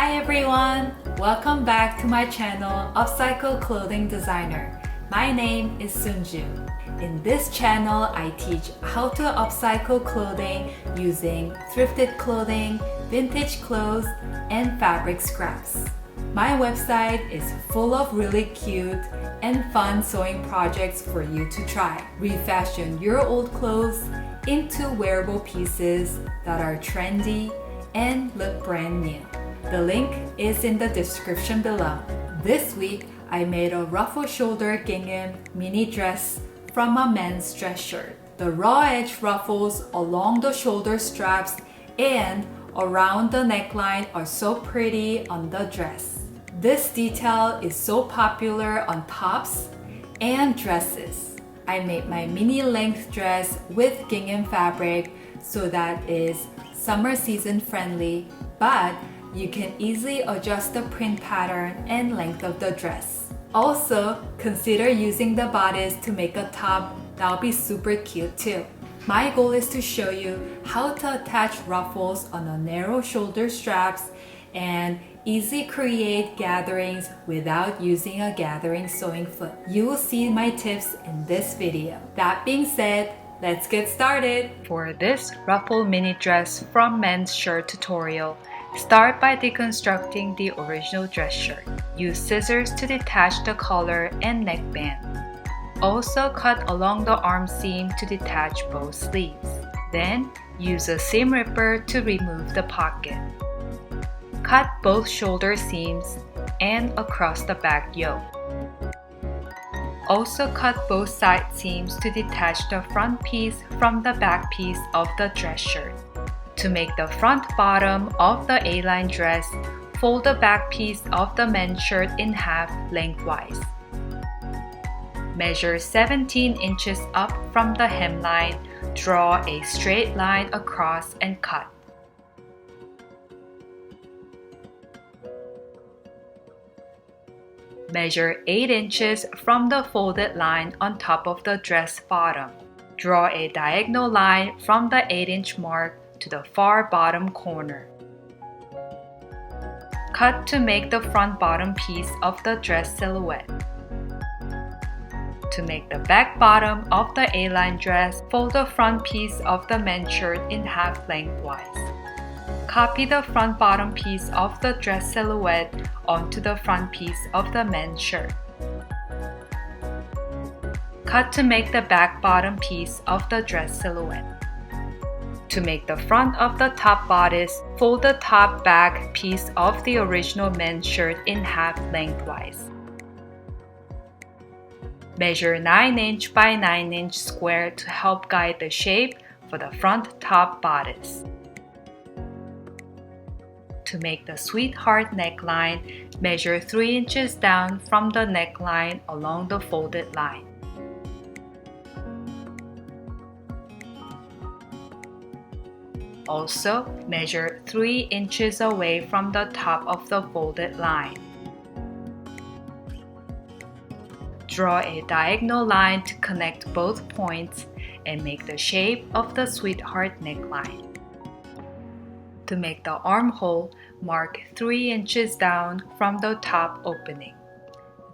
Hi everyone! Welcome back to my channel, Upcycle Clothing Designer. My name is Sunju. In this channel, I teach how to upcycle clothing using thrifted clothing, vintage clothes, and fabric scraps. My website is full of really cute and fun sewing projects for you to try. Refashion your old clothes into wearable pieces that are trendy and look brand new. The link is in the description below. This week, I made a ruffle shoulder gingham mini dress from a men's dress shirt. The raw edge ruffles along the shoulder straps and around the neckline are so pretty on the dress. This detail is so popular on tops and dresses. I made my mini length dress with gingham fabric so that is summer season friendly, but you can easily adjust the print pattern and length of the dress. Also, consider using the bodice to make a top that'll be super cute too. My goal is to show you how to attach ruffles on the narrow shoulder straps and easily create gatherings without using a gathering sewing foot. You will see my tips in this video. That being said, let's get started. For this ruffle mini dress from men's shirt tutorial, start by deconstructing the original dress shirt. Use scissors to detach the collar and neckband. Also cut along the arm seam to detach both sleeves. Then use a seam ripper to remove the pocket. Cut both shoulder seams and across the back yoke. Also cut both side seams to detach the front piece from the back piece of the dress shirt. To make the front bottom of the A-line dress, fold the back piece of the men's shirt in half lengthwise. Measure 17 inches up from the hemline, draw a straight line across and cut. Measure 8 inches from the folded line on top of the dress bottom. Draw a diagonal line from the 8-inch mark to the far bottom corner. Cut to make the front bottom piece of the dress silhouette. To make the back bottom of the A-line dress, fold the front piece of the men's shirt in half lengthwise. Copy the front bottom piece of the dress silhouette onto the front piece of the men's shirt. Cut to make the back bottom piece of the dress silhouette. To make the front of the top bodice, fold the top back piece of the original men's shirt in half lengthwise. Measure 9-inch by 9-inch square to help guide the shape for the front top bodice. To make the sweetheart neckline, measure 3 inches down from the neckline along the folded line. Also, measure 3 inches away from the top of the folded line. Draw a diagonal line to connect both points and make the shape of the sweetheart neckline. To make the armhole, mark 3 inches down from the top opening.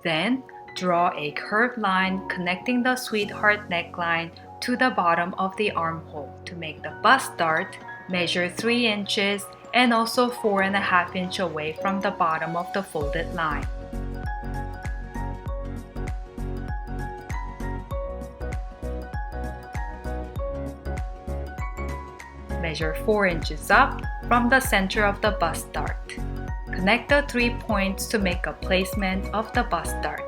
Then, draw a curved line connecting the sweetheart neckline to the bottom of the armhole. To make the bust dart, measure 3 inches and also 4.5 inches away from the bottom of the folded line. Measure 4 inches up from the center of the bust dart. Connect the 3 points to make a placement of the bust dart.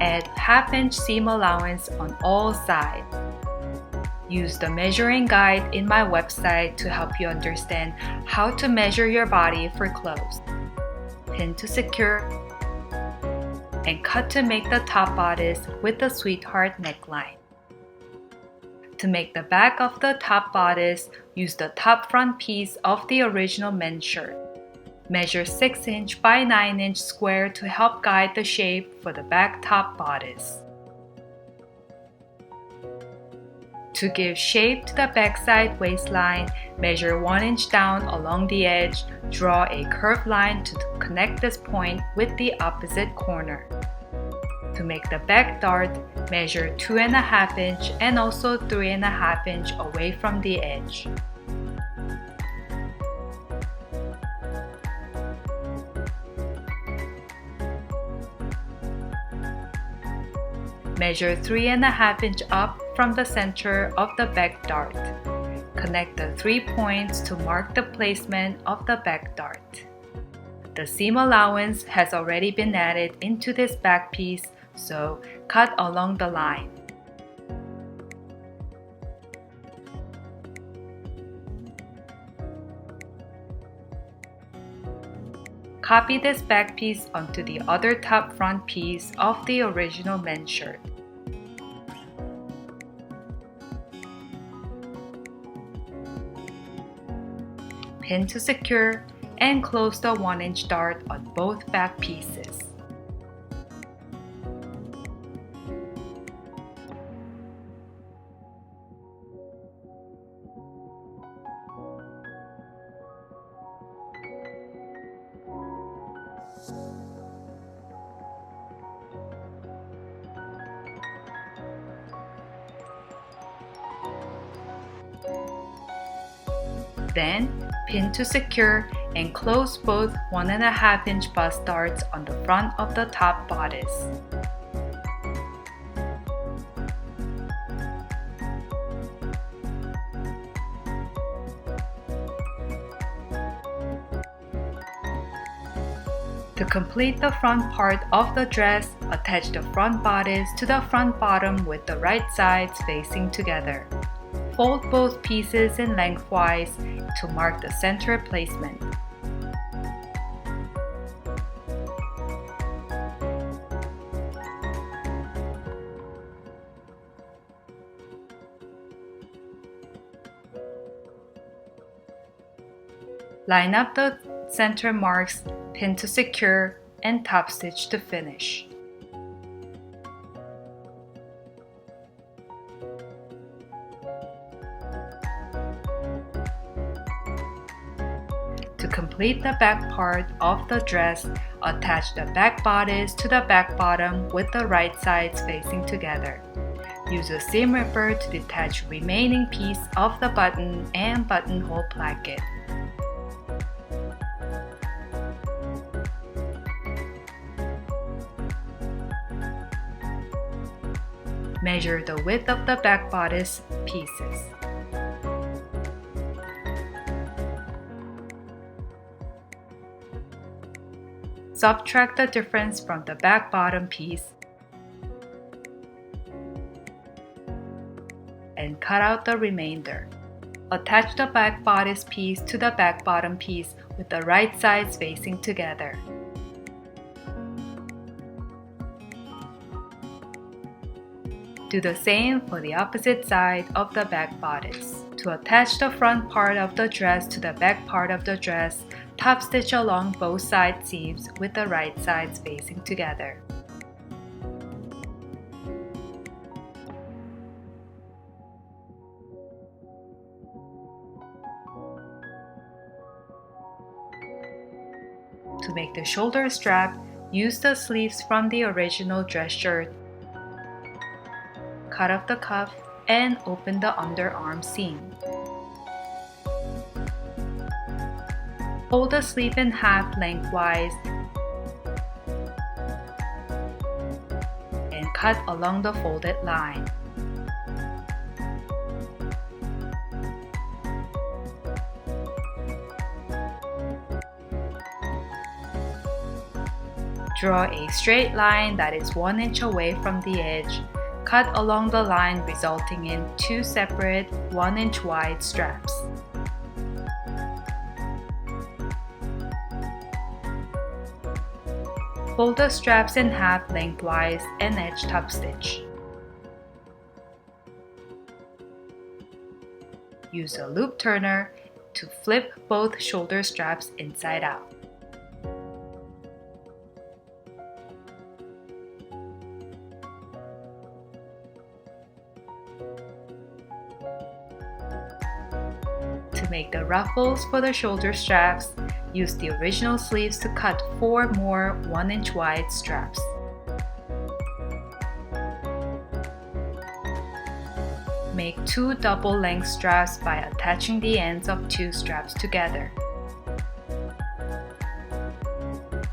Add half-inch seam allowance on all sides. Use the measuring guide in my website to help you understand how to measure your body for clothes. Pin to secure, and cut to make the top bodice with the sweetheart neckline. To make the back of the top bodice, use the top front piece of the original men's shirt. Measure 6-inch by 9-inch square to help guide the shape for the back top bodice. To give shape to the backside waistline, measure 1 inch down along the edge, draw a curved line to connect this point with the opposite corner. To make the back dart, measure 2.5 inch and also 3.5 inch away from the edge. Measure 3.5 inch up from the center of the back dart. Connect the 3 points to mark the placement of the back dart. The seam allowance has already been added into this back piece, so cut along the line. Copy this back piece onto the other top front piece of the original men's shirt. Pin to secure and close the 1 inch dart on both back pieces. Then, pin to secure and close both 1.5 inch bust darts on the front of the top bodice. To complete the front part of the dress, attach the front bodice to the front bottom with the right sides facing together. Fold both pieces in lengthwise to mark the center placement. Line up the center marks, pin to secure, and top stitch to finish. To complete the back part of the dress, attach the back bodice to the back bottom with the right sides facing together. Use a seam ripper to detach remaining piece of the button and buttonhole placket. Measure the width of the back bodice pieces. Subtract the difference from the back bottom piece and cut out the remainder. Attach the back bodice piece to the back bottom piece with the right sides facing together. Do the same for the opposite side of the back bodice. To attach the front part of the dress to the back part of the dress, top stitch along both side seams with the right sides facing together. To make the shoulder strap, use the sleeves from the original dress shirt. Cut off the cuff and open the underarm seam. Fold the sleeve in half lengthwise and cut along the folded line. Draw a straight line that is 1 inch away from the edge. Cut along the line, resulting in 2 separate 1 inch wide straps. Fold the straps in half lengthwise and edge top stitch. Use a loop turner to flip both shoulder straps inside out. To make the ruffles for the shoulder straps, use the original sleeves to cut 4 more 1-inch wide straps. Make 2 double-length straps by attaching the ends of 2 straps together.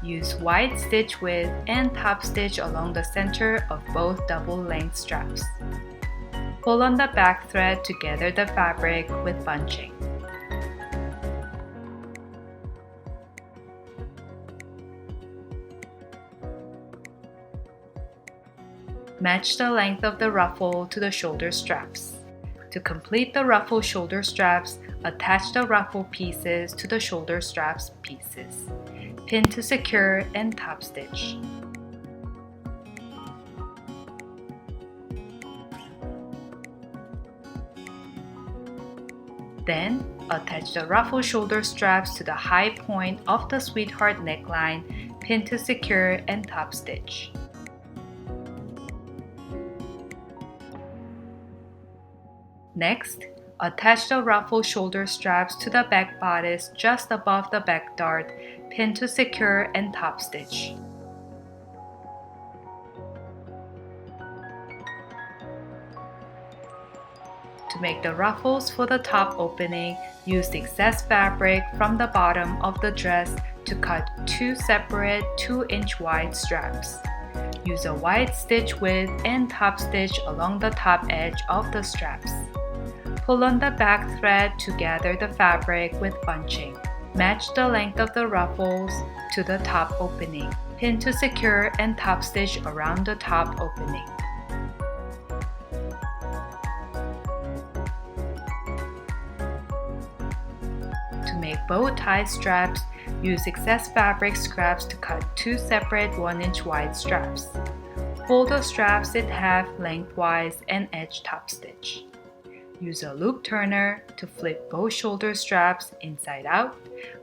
Use wide stitch width and top stitch along the center of both double-length straps. Pull on the back thread to gather the fabric with bunching. Match the length of the ruffle to the shoulder straps. To complete the ruffle shoulder straps, attach the ruffle pieces to the shoulder straps pieces. Pin to secure and top stitch. Then, attach the ruffle shoulder straps to the high point of the sweetheart neckline, pin to secure and top stitch. Next, attach the ruffle shoulder straps to the back bodice just above the back dart, pin to secure and top stitch. To make the ruffles for the top opening, use the excess fabric from the bottom of the dress to cut 2 separate 2-inch wide straps. Use a wide stitch width and top stitch along the top edge of the straps. Pull on the back thread to gather the fabric with bunching. Match the length of the ruffles to the top opening. Pin to secure and top stitch around the top opening. To make bow tie straps, use excess fabric scraps to cut 2 separate 1-inch wide straps. Fold the straps in half lengthwise and edge top stitch. Use a loop turner to flip both shoulder straps inside out.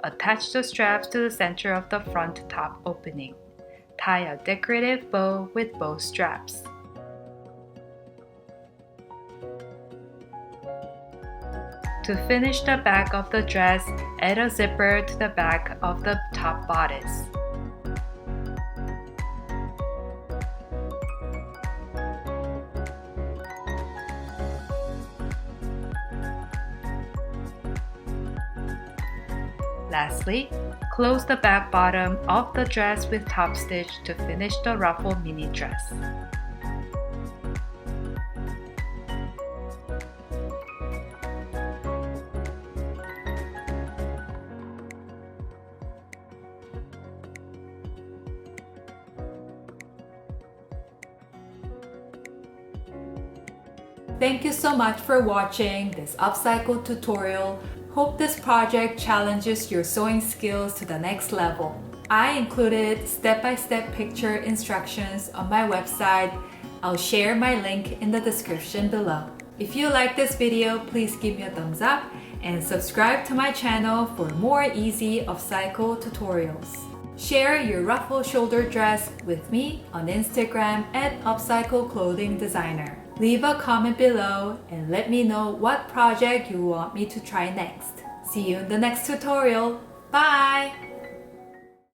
Attach the straps to the center of the front top opening. Tie a decorative bow with both straps. To finish the back of the dress, add a zipper to the back of the top bodice. Lastly, close the back bottom of the dress with top stitch to finish the ruffle mini dress. Thank you so much for watching this upcycle tutorial. Hope this project challenges your sewing skills to the next level. I included step-by-step picture instructions on my website. I'll share my link in the description below. If you like this video, please give me a thumbs up and subscribe to my channel for more easy upcycle tutorials. Share your ruffle shoulder dress with me on Instagram at Upcycle Clothing Designer. Leave a comment below and let me know what project you want me to try next. See you in the next tutorial. Bye!